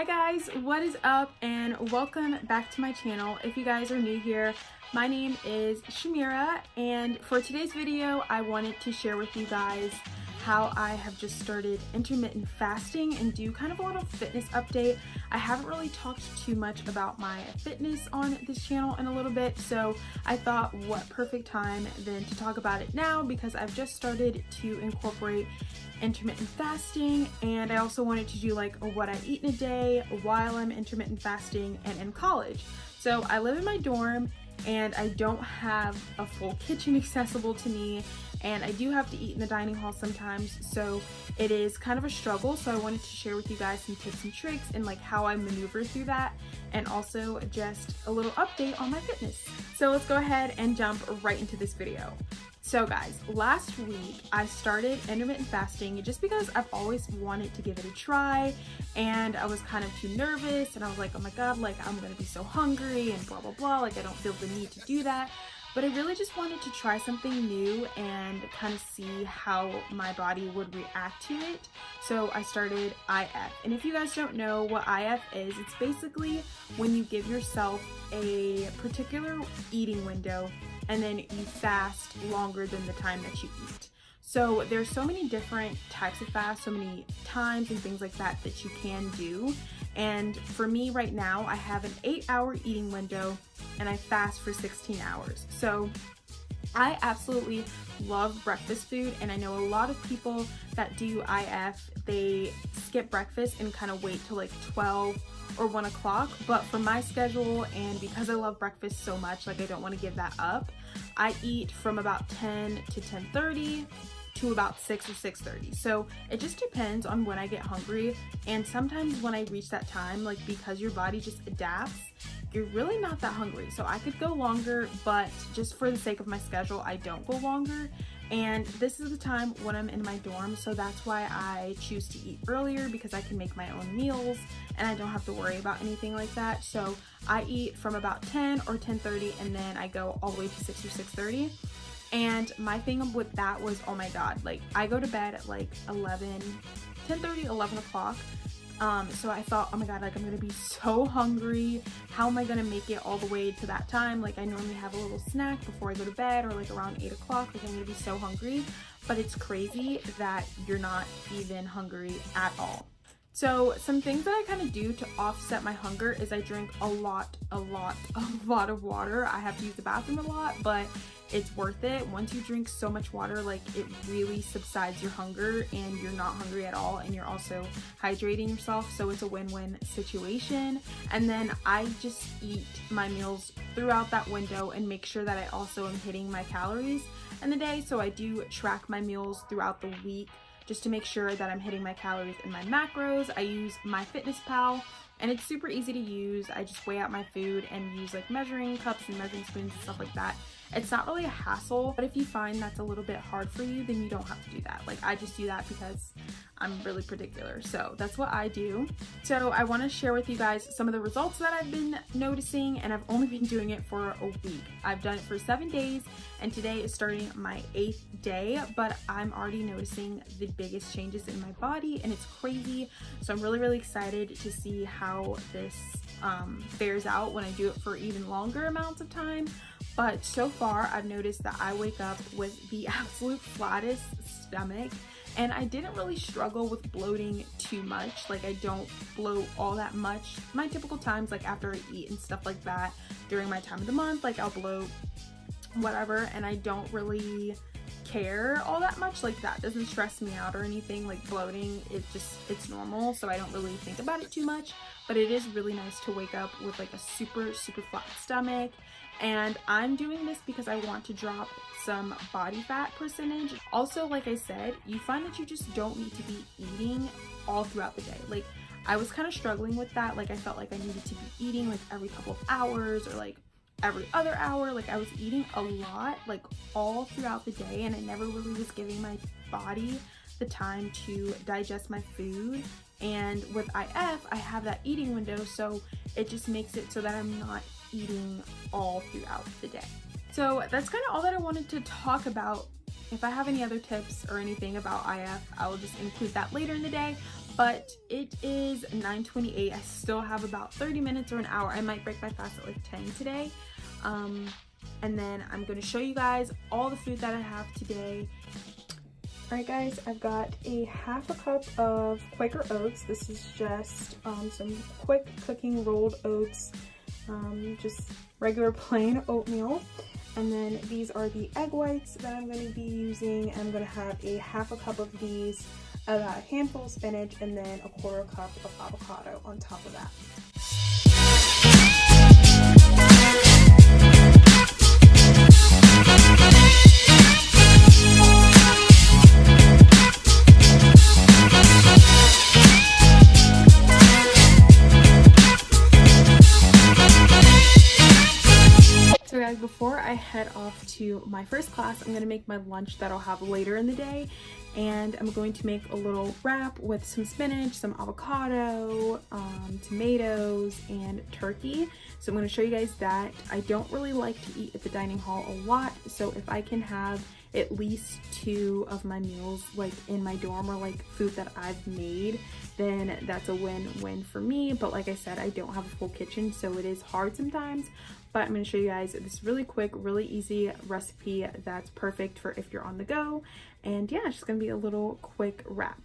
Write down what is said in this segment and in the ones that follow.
Hi guys, what is up and welcome back to my channel. If you guys are new here, my name is Shamira, and for today's video I wanted to share with you guys how I have just started intermittent fasting and do kind of a little fitness update. I haven't really talked too much about my fitness on this channel in a little bit, so I thought what perfect time then to talk about it now, because I've just started to incorporate intermittent fasting, and I also wanted to do like what I eat in a day while I'm intermittent fasting and in college. So I live in my dorm and I don't have a full kitchen accessible to me, and I do have to eat in the dining hall sometimes, so it is kind of a struggle. So I wanted to share with you guys some tips and tricks and like how I maneuver through that, and also just a little update on my fitness. So let's go ahead and jump right into this video. So guys, last week I started intermittent fasting just because I've always wanted to give it a try, and I was kind of too nervous, and I was like, oh my god, like I'm gonna be so hungry and blah blah blah, like I don't feel the need to do that. But I really just wanted to try something new and kind of see how my body would react to it. So I started IF. And if you guys don't know what IF is, it's basically when you give yourself a particular eating window and then you fast longer than the time that you eat. So there's so many different types of fast, so many times and things like that that you can do. And for me right now, I have an 8-hour eating window and I fast for 16 hours. So I absolutely love breakfast food, and I know a lot of people that do IF, they skip breakfast and kind of wait till like 12 or 1 o'clock. But for my schedule, and because I love breakfast so much, like I don't want to give that up, I eat from about 10 to 10:30 to about 6 or 6:30. So it just depends on when I get hungry, and sometimes when I reach that time, like because your body just adapts, you're really not that hungry. So I could go longer, but just for the sake of my schedule, I don't go longer. And this is the time when I'm in my dorm, so that's why I choose to eat earlier, because I can make my own meals and I don't have to worry about anything like that. So I eat from about 10 or 10:30, and then I go all the way to 6 or 6:30. And my thing with that was, oh my god, like I go to bed at like 10:30, 11 o'clock. So I thought, oh my god, like I'm gonna be so hungry. How am I gonna make it all the way to that time? Like I normally have a little snack before I go to bed, or like around 8 o'clock. Like I'm gonna be so hungry. But it's crazy that you're not even hungry at all. So some things that I kind of do to offset my hunger is I drink a lot of water. I have to use the bathroom a lot, but it's worth it. Once you drink so much water, like it really subsides your hunger and you're not hungry at all, and you're also hydrating yourself, so it's a win-win situation. And then I just eat my meals throughout that window and make sure that I also am hitting my calories in the day. So I do track my meals throughout the week just to make sure that I'm hitting my calories and my macros. I use MyFitnessPal, and it's super easy to use. I just weigh out my food and use like measuring cups and measuring spoons and stuff like that. It's not really a hassle, but if you find that's a little bit hard for you, then you don't have to do that. Like I just do that because I'm really particular. So that's what I do. So I want to share with you guys some of the results that I've been noticing, and I've only been doing it for a week. I've done it for 7 days, and today is starting my 8th day, but I'm already noticing the biggest changes in my body, and it's crazy. So I'm really excited to see how this fares out when I do it for even longer amounts of time. But so far I've noticed that I wake up with the absolute flattest stomach, and I didn't really struggle with bloating too much. Like I don't bloat all that much. My typical times, like after I eat and stuff like that during my time of the month, like I'll bloat whatever, and I don't really care all that much. Like that doesn't stress me out or anything. Like bloating, it's normal, so I don't really think about it too much. But it is really nice to wake up with like a super flat stomach. And I'm doing this because I want to drop some body fat percentage. Also, like I said, you find that you just don't need to be eating all throughout the day. Like I was kind of struggling with that. Like I felt like I needed to be eating like every couple of hours or like every other hour. Like I was eating a lot like all throughout the day, and I never really was giving my body the time to digest my food. And with IF, I have that eating window, so it just makes it so that I'm not eating all throughout the day. So that's kind of all that I wanted to talk about. If I have any other tips or anything about IF, I will just include that later in the day. but it is 9:28. I still have about 30 minutes or an hour. I might break my fast at like 10 today. And then I'm going to show you guys all the food that I have today. Alright guys, I've got a half a cup of Quaker oats. This is just some quick cooking rolled oats, just regular plain oatmeal. And then these are the egg whites that I'm going to be using. I'm going to have a half a cup of these, about a handful of spinach, and then a quarter cup of avocado on top of that. So guys, before I head off to my first class, I'm going to make my lunch that I'll have later in the day. And I'm going to make a little wrap with some spinach, some avocado, tomatoes, and turkey. So I'm going to show you guys that. I don't really like to eat at the dining hall a lot, so if I can have at least 2 of my meals like in my dorm or like food that I've made, then that's a win-win for me. But like I said, I don't have a full kitchen, so it is hard sometimes. But I'm going to show you guys this really quick, really easy recipe that's perfect for if you're on the go. And yeah, it's just going to be a little quick wrap.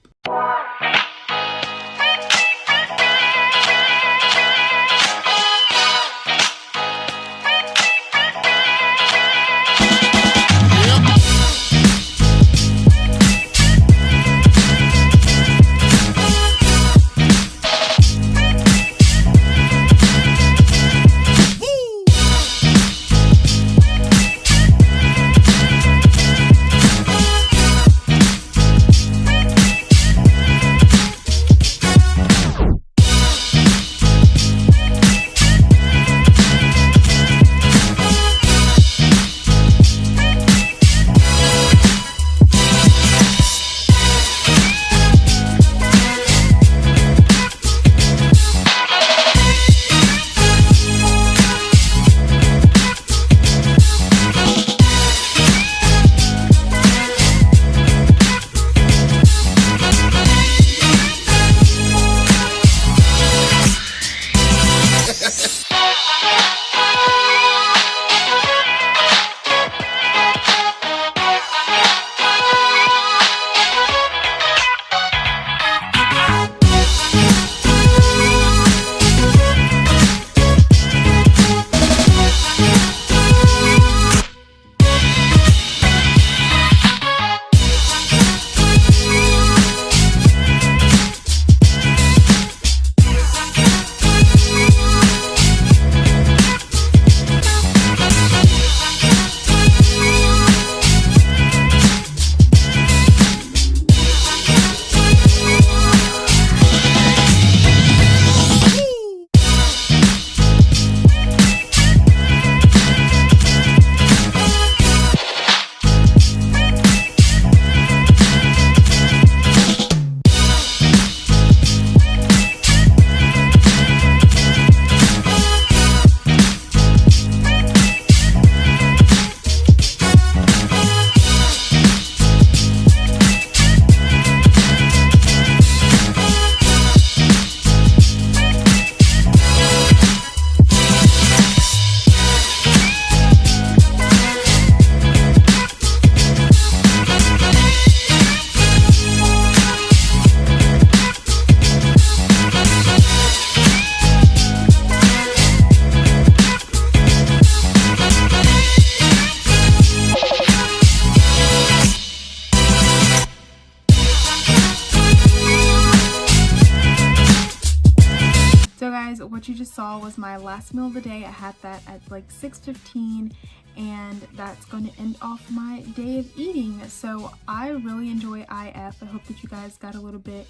What you just saw was my last meal of the day. I had that at like 6:15, and that's going to end off my day of eating. So I really enjoy IF. I hope that you guys got a little bit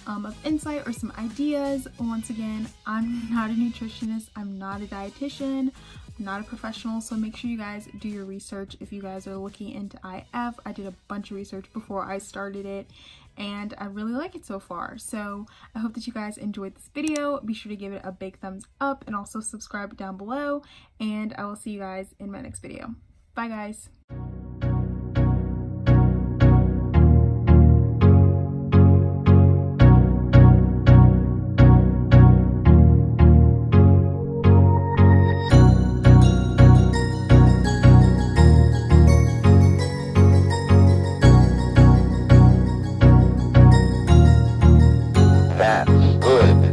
of insight or some ideas. Once again, I'm not a nutritionist, I'm not a dietitian, I'm not a professional, so make sure you guys do your research if you guys are looking into IF. I did a bunch of research before I started it, and I really like it so far. So I hope that you guys enjoyed this video. Be sure to give it a big thumbs up and also subscribe down below, and I will see you guys in my next video. Bye guys.